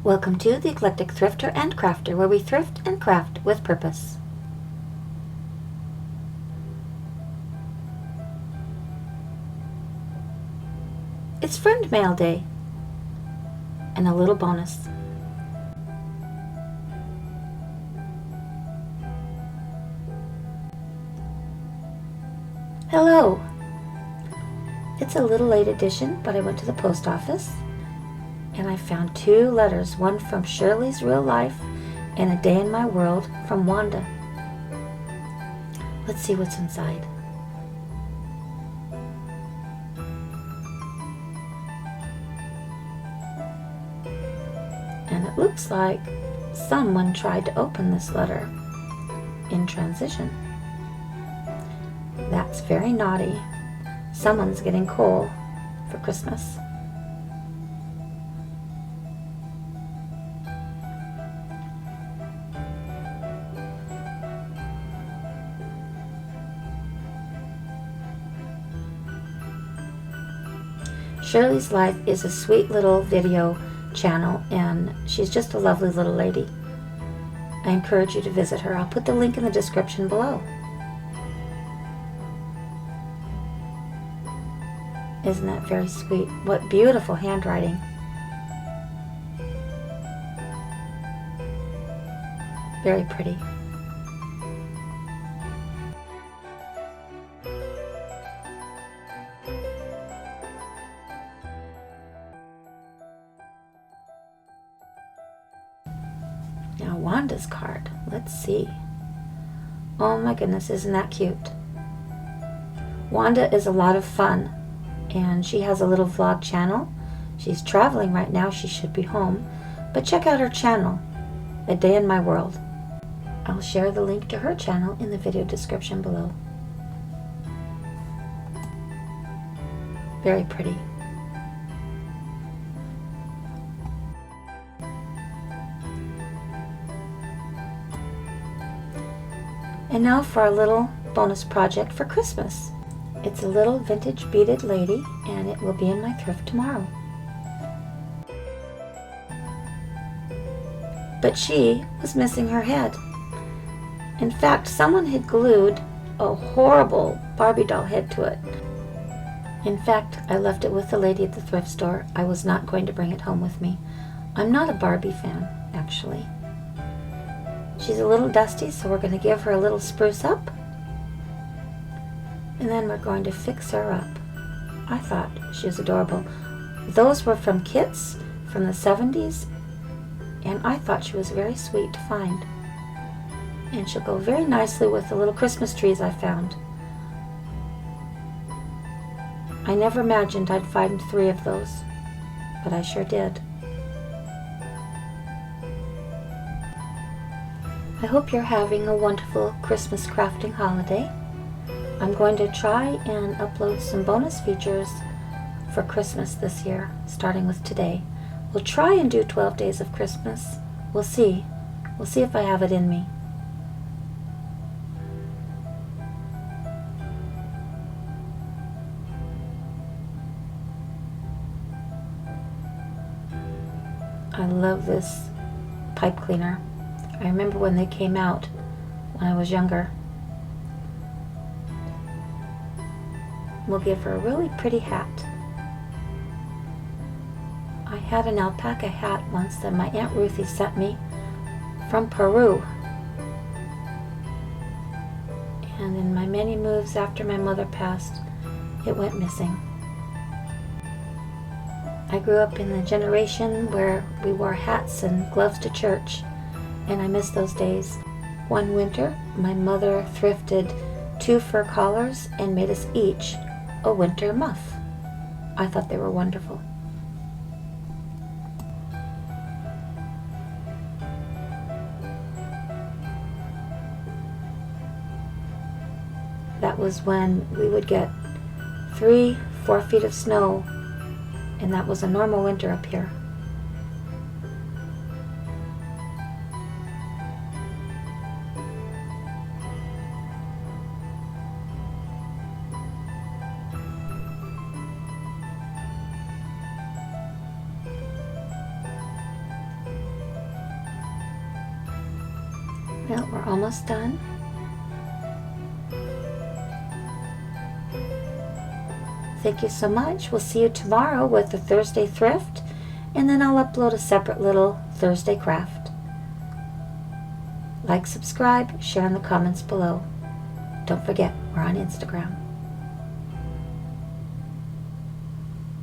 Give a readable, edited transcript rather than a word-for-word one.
Welcome to the Eclectic Thrifter and Crafter, where we thrift and craft with purpose. It's Friend Mail Day, and a little bonus. Hello! It's a little late edition, but I went to the post office and I found 2 letters, one from Shirley's Real Life and A Day in My World from Wanda. Let's see what's inside. And it looks like someone tried to open this letter in transition. That's very naughty. Someone's getting coal for Christmas. Shirley's Life is a sweet little video channel, and she's just a lovely little lady. I encourage you to visit her. I'll put the link in the description below. Isn't that very sweet? What beautiful handwriting. Very pretty. Now Wanda's card. Let's see. Oh my goodness, isn't that cute? Wanda is a lot of fun, and she has a little vlog channel. She's traveling right now. She should be home. But check out her channel, A Day in My World. I'll share the link to her channel in the video description below. Very pretty. And now for our little bonus project for Christmas. It's a little vintage beaded lady, and it will be in my thrift tomorrow. But she was missing her head. In fact, someone had glued a horrible Barbie doll head to it. In fact, I left it with the lady at the thrift store. I was not going to bring it home with me. I'm not a Barbie fan, actually. She's a little dusty, so we're going to give her a little spruce up. And then we're going to fix her up. I thought she was adorable. Those were from kits from the 70s, and I thought she was very sweet to find. And she'll go very nicely with the little Christmas trees I found. I never imagined I'd find 3 of those, but I sure did. I hope you're having a wonderful Christmas crafting holiday. I'm going to try and upload some bonus features for Christmas this year, starting with today. We'll try and do 12 days of Christmas. We'll see. We'll see if I have it in me. I love this pipe cleaner. I remember when they came out when I was younger. We'll give her a really pretty hat. I had an alpaca hat once that my Aunt Ruthie sent me from Peru. And in my many moves after my mother passed, it went missing. I grew up in the generation where we wore hats and gloves to church, and I miss those days. One winter, my mother thrifted 2 fur collars and made us each a winter muff. I thought they were wonderful. That was when we would get 3-4 feet of snow, and that was a normal winter up here. Well, we're almost done. Thank you so much. We'll see you tomorrow with the Thursday thrift, and then I'll upload a separate little Thursday craft. Like, subscribe, share in the comments below. Don't forget, we're on Instagram.